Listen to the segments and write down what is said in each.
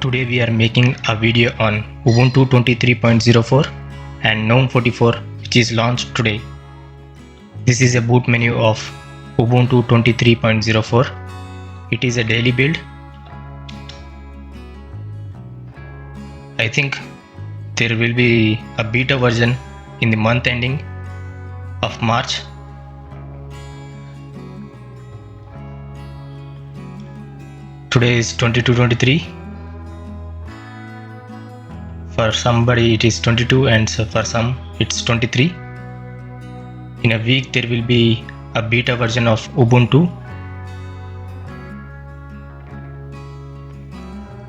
Today we are making a video on Ubuntu 23.04 and GNOME.44, which is launched today. This is a boot menu of Ubuntu 23.04. It is a daily build. I think there will be a beta version in the month ending of March. Today is 22/23. For somebody it is 22 and for some it's 23. In a week there will be a beta version of Ubuntu.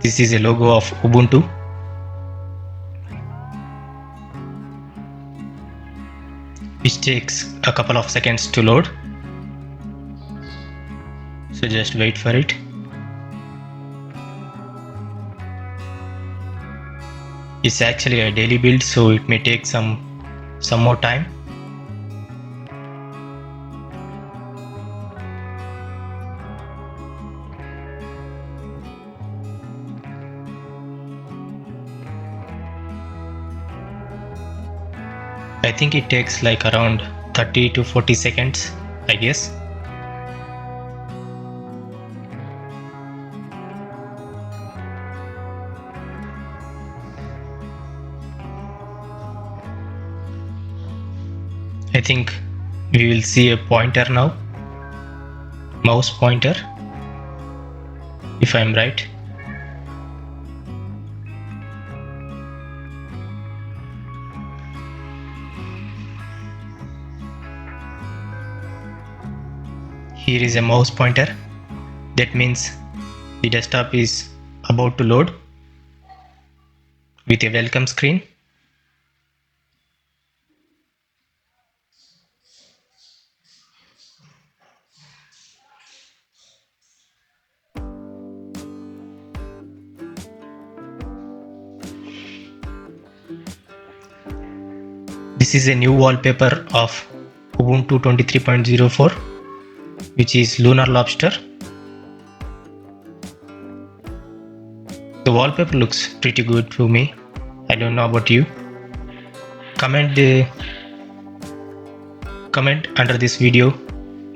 This is a logo of Ubuntu. Which takes a couple of seconds to load. So just wait for it. It's actually a daily build, so it may take some more time. I think it takes like around 30 to 40 seconds, I guess. I think we will see a pointer now, mouse pointer, if I am right. Here is a mouse pointer. That means the desktop is about to load with a welcome screen. This is a new wallpaper of Ubuntu 23.04, which is Lunar Lobster. The wallpaper looks pretty good to me. I don't know about you. Comment under this video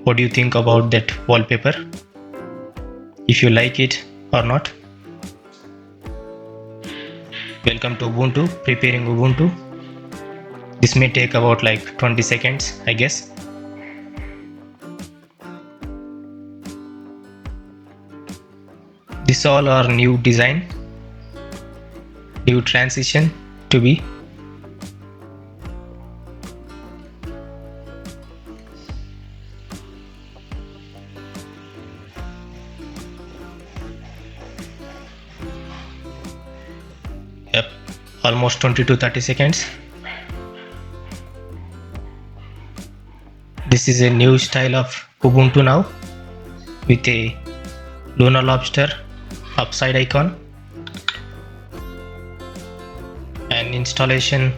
what do you think about that wallpaper, if you like it or not. Welcome to Ubuntu, preparing Ubuntu. This may take about like 20 seconds, I guess. This all are new design, new transition to be. Yep, almost 20 to 30 seconds. This is a new style of Ubuntu now, with a Lunar Lobster upside icon, and installation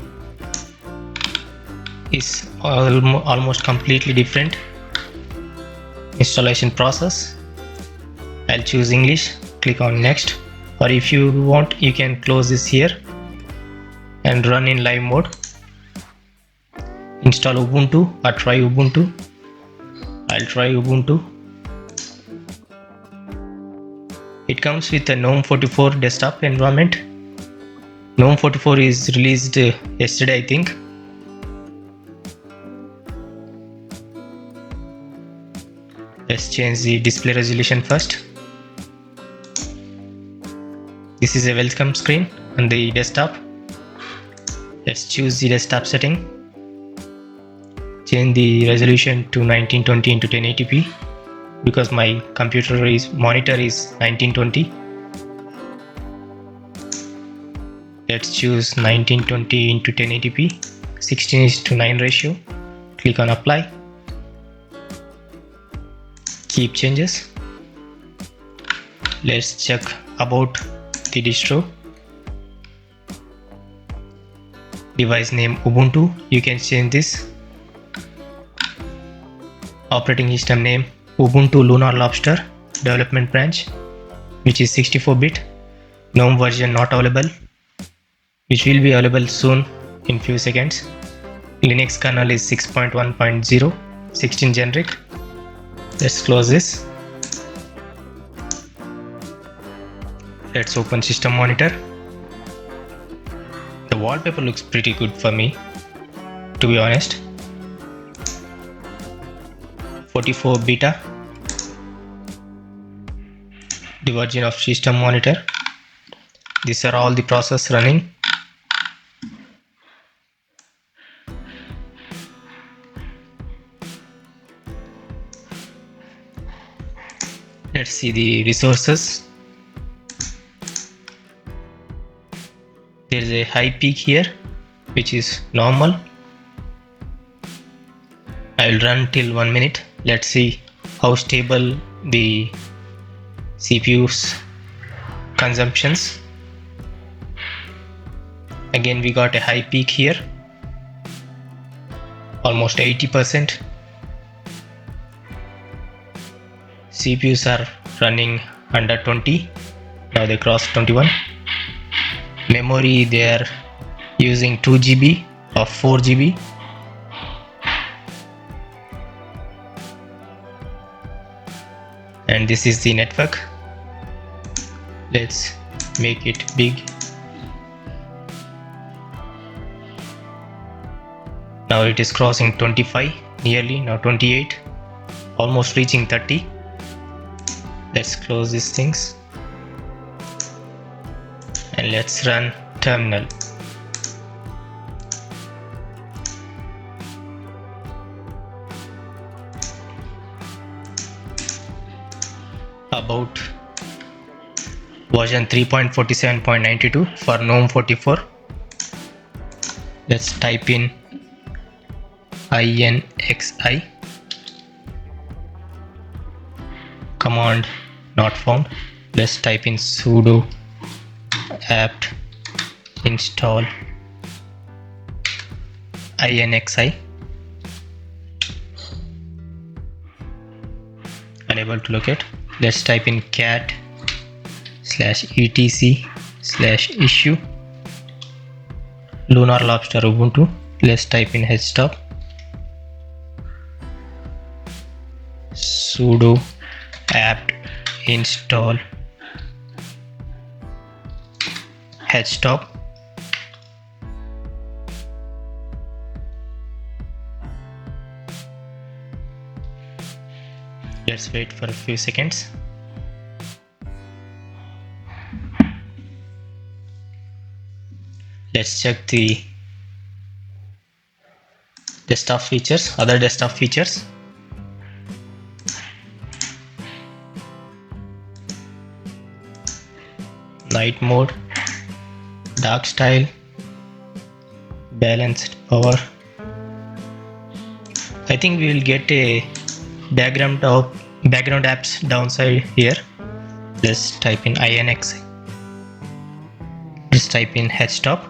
is almost completely different. Installation process, I'll choose English, click on next, or if you want you can close this here and run in live mode. Install Ubuntu or try Ubuntu. I'll try Ubuntu. It comes with a GNOME.44 desktop environment. GNOME.44 is released yesterday, I think. Let's change the display resolution first. This is a welcome screen on the desktop. Let's choose the desktop setting. Change the resolution to 1920 into 1080p because my monitor is 1920. Let's choose 1920 into 1080p, 16:9 ratio. Click on apply. Keep changes. Let's check about the distro. Device name Ubuntu, you can change this. Operating system name Ubuntu Lunar Lobster, development branch, which is 64-bit. GNOME version not available, which will be available soon in few seconds. Linux kernel is 6.1.0, 16 generic. Let's close this. Let's open system monitor. The wallpaper looks pretty good for me, to be honest. 44 beta, the version of system monitor. These are all the process running. Let's see the resources. There is a high peak here, which is normal. I will run till 1 minute. Let's see how stable the CPU's consumptions. Again, we got a high peak here, almost 80%. CPUs are running under 20. Now they crossed 21. Memory, they are using 2 GB or 4 GB. And this is the network. Let's make it big. Now it is crossing 25, nearly, now 28, almost reaching 30. Let's close these things and let's run terminal. About version 3.47.92 for GNOME 44. Let's type in INXI. Command not found. Let's type in sudo apt install INXI. Unable to locate. Let's type in cat /etc/issue Lunar Lobster Ubuntu. Let's type in htop sudo apt install htop. Let's wait for a few seconds. Let's check the desktop features, other desktop features. Night mode, dark style, balanced power. I think we will get a background apps downside here. Let's type in INXI. Let's type in htop.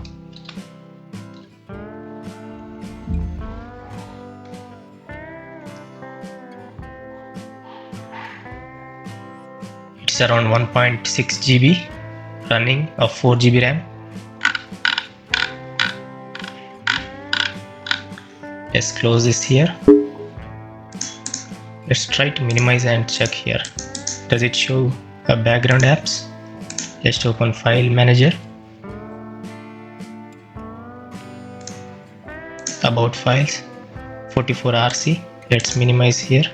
It's around 1.6 GB running of 4 GB RAM. Let's close this here. Let's try to minimize and check here. Does it show a background apps? Let's open file manager. About files, 44 RC. Let's minimize here.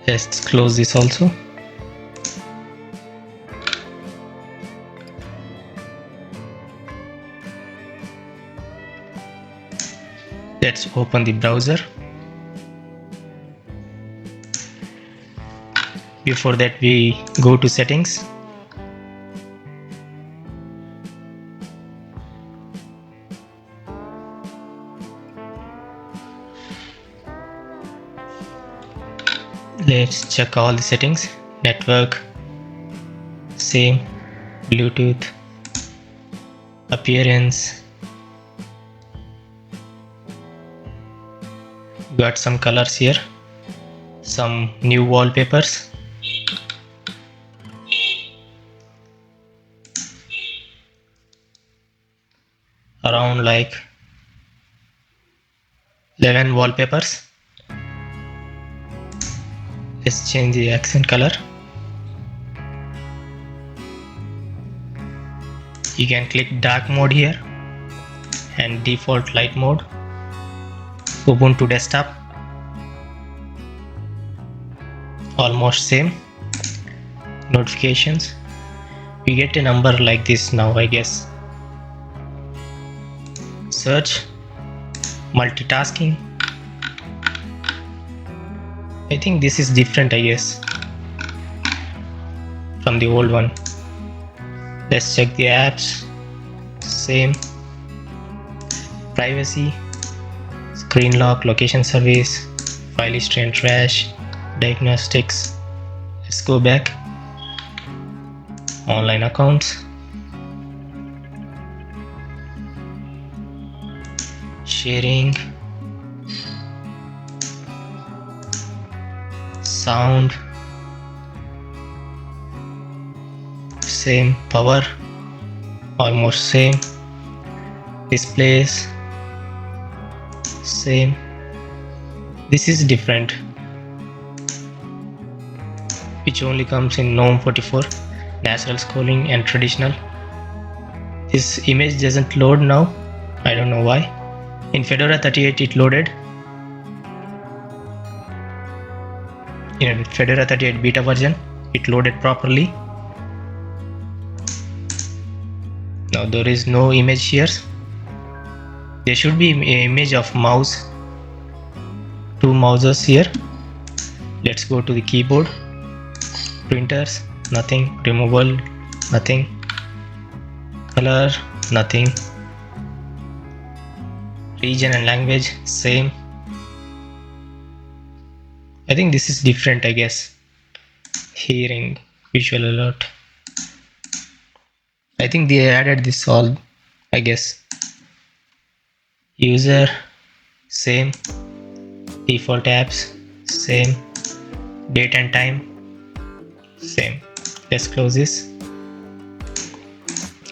Let's close this also. Let's open the browser. Before that, we go to settings. Let's check all the settings. Network, same, Bluetooth, appearance, Got some colors here, some new wallpapers, around like 11 wallpapers. Let's change the accent color. You can click dark mode here and default light mode. Ubuntu desktop, almost same. Notifications, we get a number like this now, I guess. Search, multitasking. I think this is different, I guess, from the old one. Let's check the apps. Same. Privacy, screen lock, location service, file history and trash, diagnostics. Let's go back. Online accounts, sharing, sound, same. Power, almost same. Displays, same. This is different, which only comes in GNOME 44, natural scrolling and traditional. This image doesn't load now, I don't know why. In Fedora 38 it loaded. In Fedora 38 beta version it loaded properly. Now there is no image here. There should be an image of mouse, two mouses here. Let's go to the keyboard. Printers, nothing. Removable, nothing. Color, nothing. Region and language, same. I think this is different, I guess. Hearing, visual alert. I think they added this all, I guess. User, same. Default apps, same. Date and time, same. Let's close this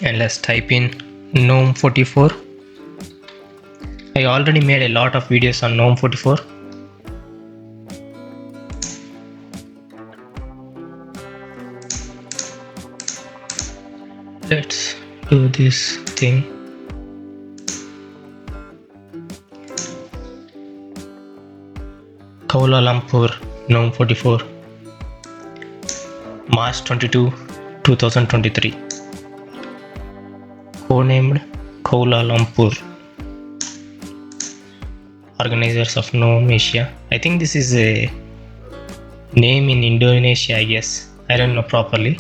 and let's type in GNOME 44. I already made a lot of videos on GNOME 44. Let's do this thing. Kuala Lumpur, GNOME 44, March 22, 2023. Codenamed Kuala Lumpur. Organizers of GNOME.Asia. I think this is a name in Indonesia, I guess. I don't know properly.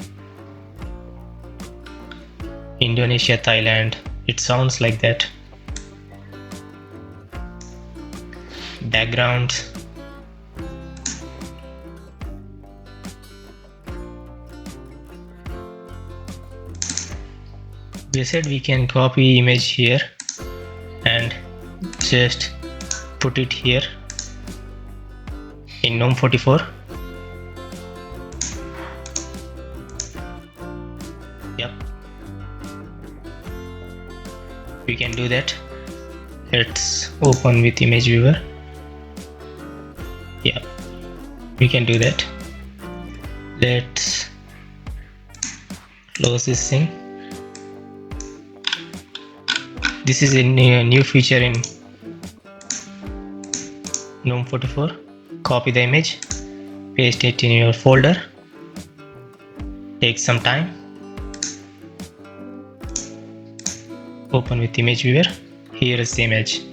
Indonesia, Thailand. It sounds like that. Background. They said we can copy image here and just put it here in GNOME 44. Yep, we can do that. Let's open with image viewer. Yeah, we can do that. Let's close this thing. This is a new feature in GNOME 44. Copy the image, paste it in your folder. Take some time. Open with image viewer. Here is the image.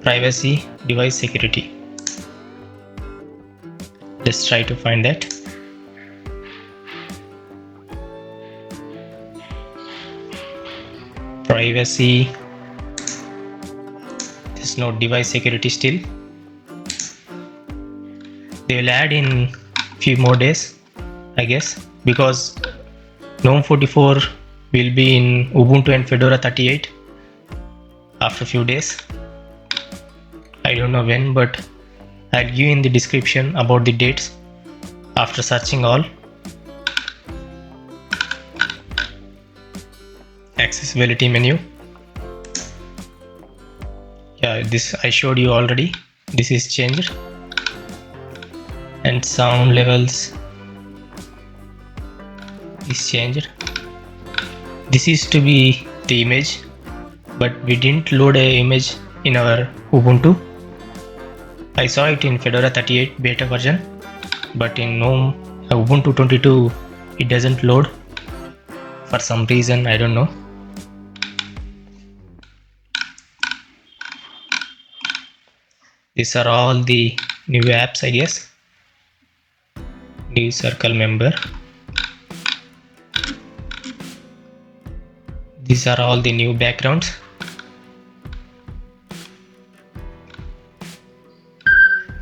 Privacy, device security. Let's try to find that. Privacy. There's no device security still. They will add in few more days, I guess, because GNOME 44 will be in Ubuntu and Fedora 38. after few days. I don't know when, but I'll give in the description about the dates. After searching all, accessibility menu. Yeah, this I showed you already. This is changed, and sound levels is changed. This is to be the image, but we didn't load a image in our Ubuntu. I saw it in Fedora 38 beta version, but in GNOME Ubuntu 22 it doesn't load for some reason, I don't know. These are all the new apps, I guess. New circle member. These are all the new backgrounds.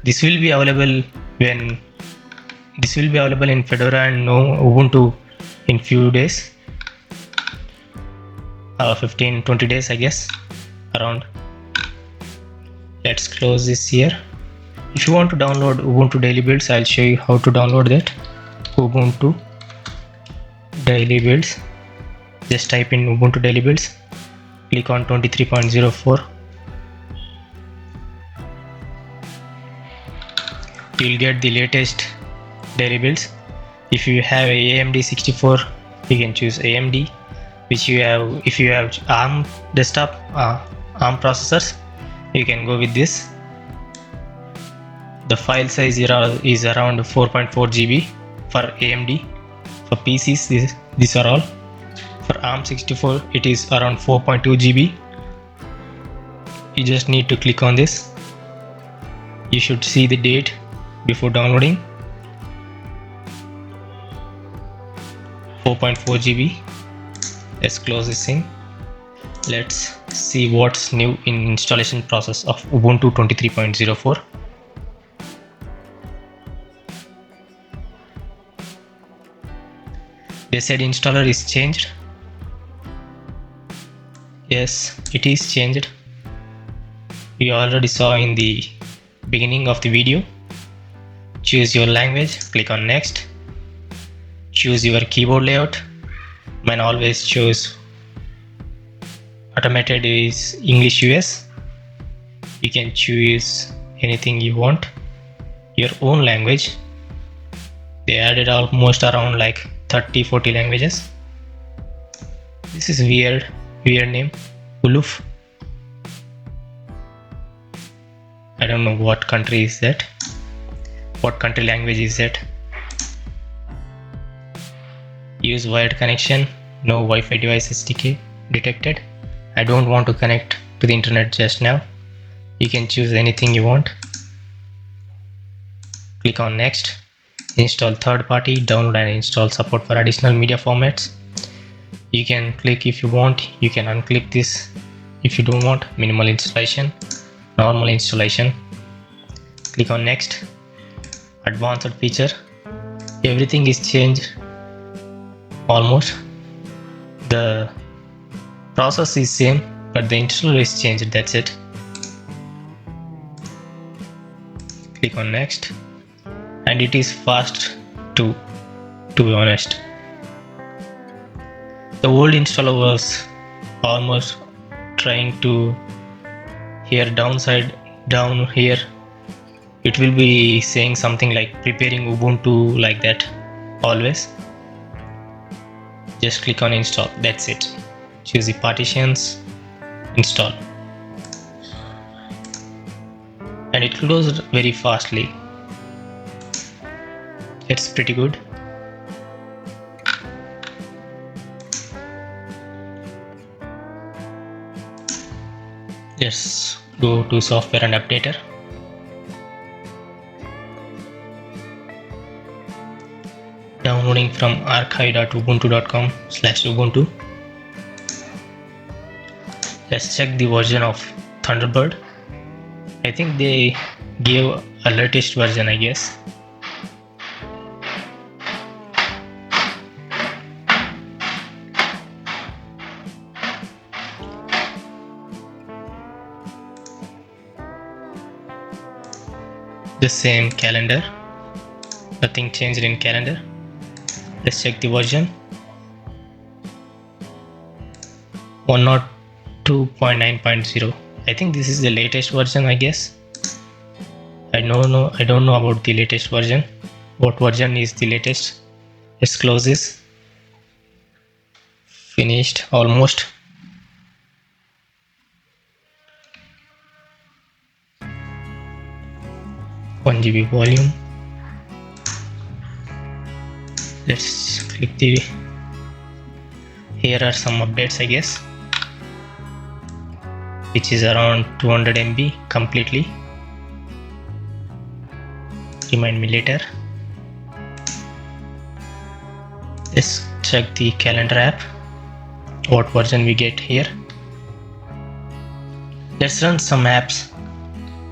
This will be available in Fedora and Ubuntu in few days, 15-20 days, I guess, around. Let's close this here. If you want to download Ubuntu daily builds, I'll show you how to download that. Ubuntu daily builds. Just type in Ubuntu daily builds. Click on 23.04. You'll get the latest daily builds. If you have a AMD 64, you can choose AMD. If you have ARM desktop, ARM processors, you can go with this. The file size is around 4.4 GB for AMD. For PCs, these are all. For ARM 64, it is around 4.2 GB. You just need to click on this. You should see the date before downloading. 4.4 GB. Let's close this thing. Let's see what's new in installation process of Ubuntu 23.04. They said installer is changed. Yes, it is changed. We already saw in the beginning of the video. Choose your language, click on next. Choose your keyboard layout. Mine always choose automated is English US. You can choose anything you want, your own language. They added almost around like 30-40 languages. This is weird name, Uluf. I don't know what country is that. What country language is that? Use wired connection. No Wi-Fi device SDK detected. I don't want to connect to the internet just now. You can choose anything you want. Click on next. Install third party. Download and install support for additional media formats. You can click if you want. You can unclick this if you don't want. Minimal installation. Normal installation. Click on next. Advanced feature. Everything is changed almost. The process is same, but the installer is changed. That's it. Click on next, and it is fast to be honest. The old installer was almost trying to here down here. It will be saying something like preparing Ubuntu like that always. Just click on install. That's it. Choose the partitions, install, and it closed very fastly. It's pretty good. Let's go to software and updater. Downloading from archive.ubuntu.com/ubuntu. Let's check the version of Thunderbird. I think they gave a latest version, I guess. the same calendar, nothing changed in calendar. Let's check the version. 102.9.0. I think this is the latest version, I guess. I don't know about the latest version. What version is the latest? Let's close this. Finished almost. One GB volume. Let's click the. Here are some updates, I guess, which is around 200 MB completely. Remind me later. Let's check the calendar app. What version we get here? Let's run some apps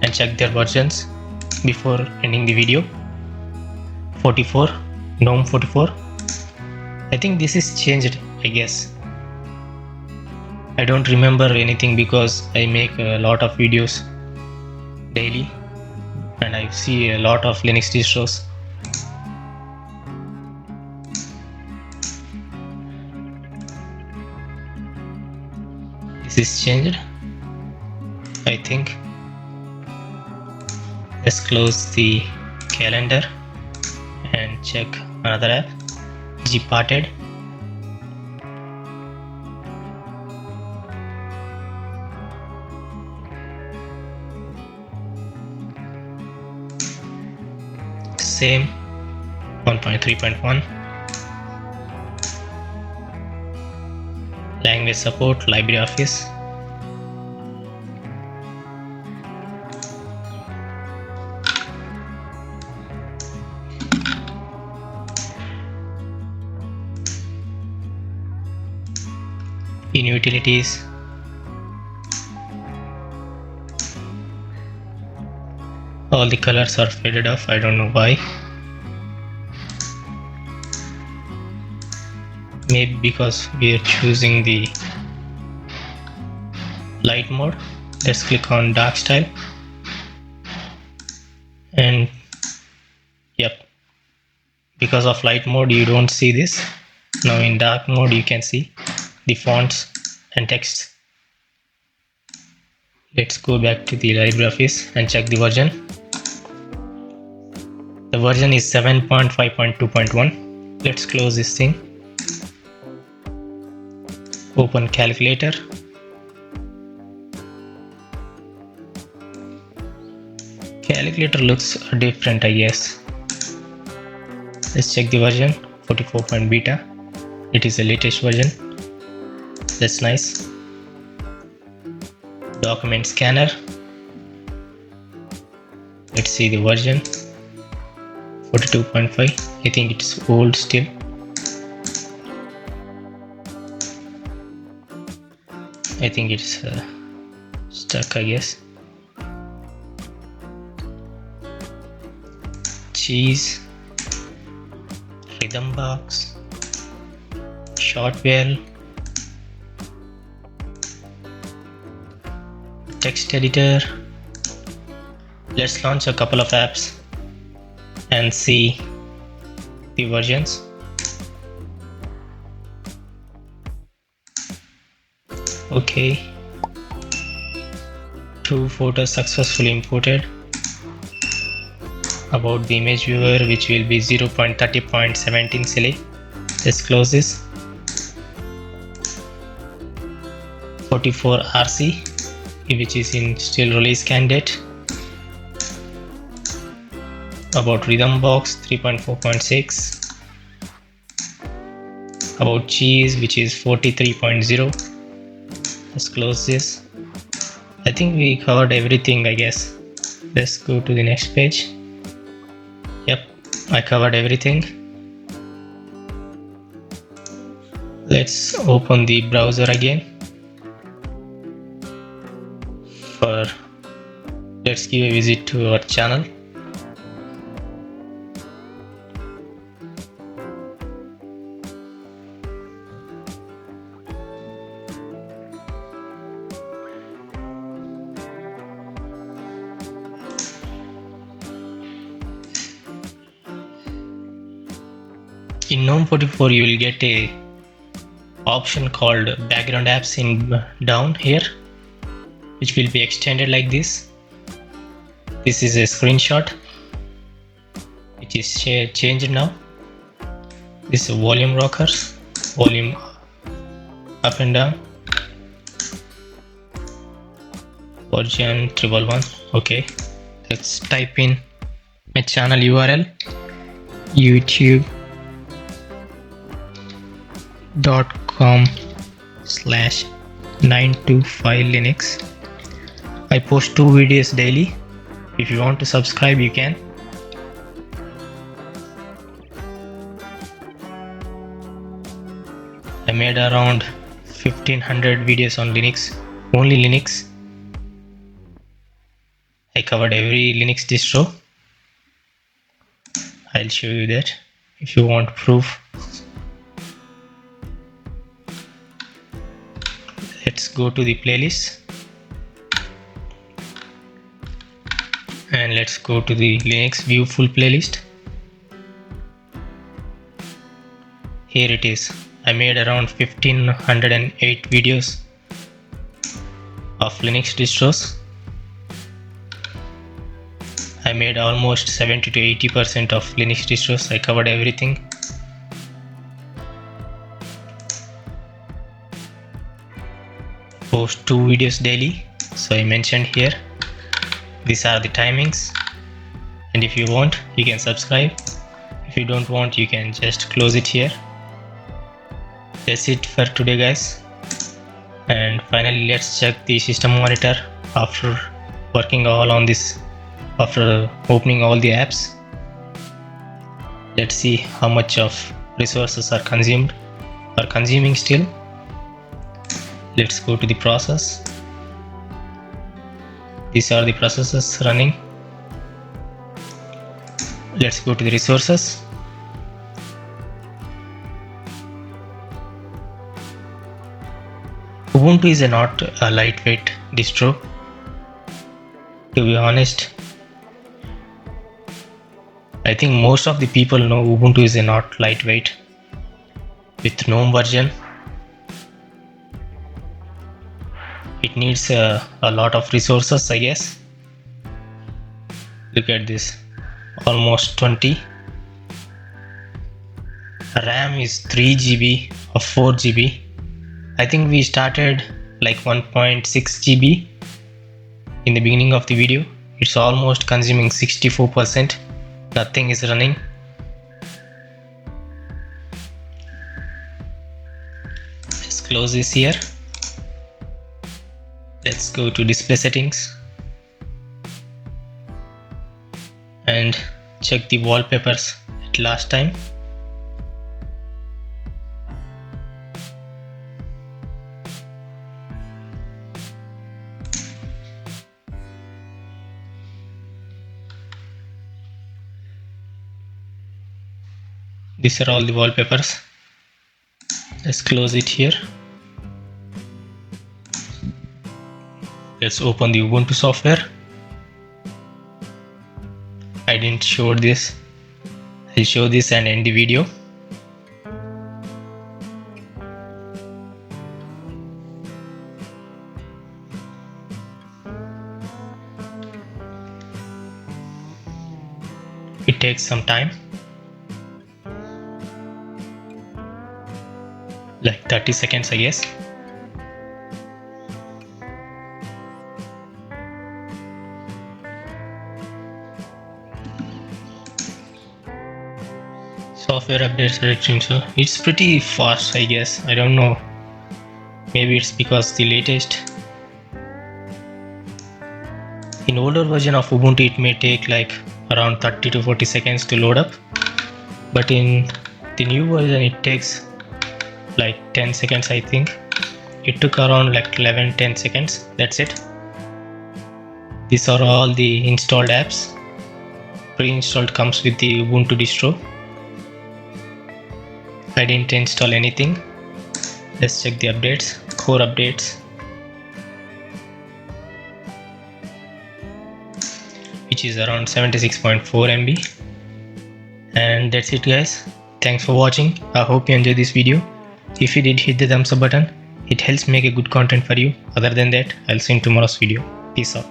and check their versions before ending the video. 44, GNOME 44. I think this is changed, I guess. I don't remember anything because I make a lot of videos daily and I see a lot of Linux distros. This is changed, I think. Let's close the calendar and check another app, Gparted. Same 1.3.1. Language support, LibreOffice. In utilities, all the colors are faded off. I don't know why. Maybe because we are choosing the light mode. Let's click on dark style and yep, because of light mode you don't see this. Now in dark mode you can see the fonts and text. Let's go back to the LibreOffice and check the version. The version is 7.5.2.1. Let's close this thing. Open calculator. Calculator looks different, I guess. Let's check the version. 44.beta. It is the latest version. That's nice. Document scanner. Let's see the version. 42.5. I think it's old still. I think it's stuck, I guess. Cheese, rhythm box, Shotwell, text editor. Let's launch a couple of apps and see the versions. Okay, 2 photos successfully imported. About the image viewer, which will be 0.30.17 silly. Let's close this. 44 RC, which is in still release candidate. About rhythm box 3.4.6. About cheese, which is 43.0. Let's close this. I think we covered everything, I guess. Let's go to the next page. Yep, I covered everything. Let's open the browser again. Let's give a visit to our channel. In GNOME.44 you will get a option called background apps in down here, which will be extended like this. This is a screenshot which is changed now. This is volume rockers, volume up and down, version 111. Okay, let's type in my channel URL, youtube.com/925linux. I post 2 videos daily. If you want to subscribe, you can. I made around 1500 videos on Linux, only Linux. I covered every Linux distro. I'll show you that if you want proof. Let's go to the playlist and let's go to the Linux view full playlist. Here it is. I made around 1508 videos of Linux distros. I made almost 70 to 80% of Linux distros. I covered everything. Post 2 videos daily, so I mentioned here. These are the timings, and if you want, you can subscribe. If you don't want, you can just close it here. That's it for today, guys. And finally, let's check the system monitor after working all on this, after opening all the apps. Let's see how much of resources are consumed or consuming still. Let's go to the process. These are the processes running. Let's go to the resources. Ubuntu is not a lightweight distro. To be honest, I think most of the people know Ubuntu is not lightweight. With GNOME version, it needs a lot of resources, I guess. Look at this, almost 20. RAM is 3 GB or 4 GB. I think we started like 1.6 GB in the beginning of the video. It's almost consuming 64%. Nothing is running. Let's close this here. Let's go to display settings and check the wallpapers at last time. These are all the wallpapers. Let's close it here. Let's open the Ubuntu software. I didn't show this. I'll show this and end the video. It takes some time, like 30 seconds, I guess. Software updates directory, so it's pretty fast, I guess. I don't know, maybe it's because the latest. In older version of Ubuntu it may take like around 30 to 40 seconds to load up, but in the new version it takes like 10 seconds. I think it took around like 11-10 seconds. That's it. These are all the installed apps. Pre-installed comes with the Ubuntu distro. I didn't install anything. Let's check the updates. Core updates, which is around 76.4 MB. And that's it, guys. Thanks for watching. I hope you enjoyed this video. If you did, hit the thumbs up button. It helps make a good content for you. Other than that, I'll see you in tomorrow's video. Peace out.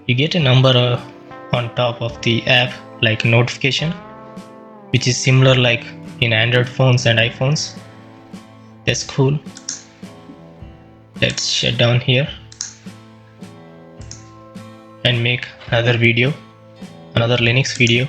You get a number on top of the app like notification, which is similar like in Android phones and iPhones. That's cool. Let's shut down here and make another video, another Linux video.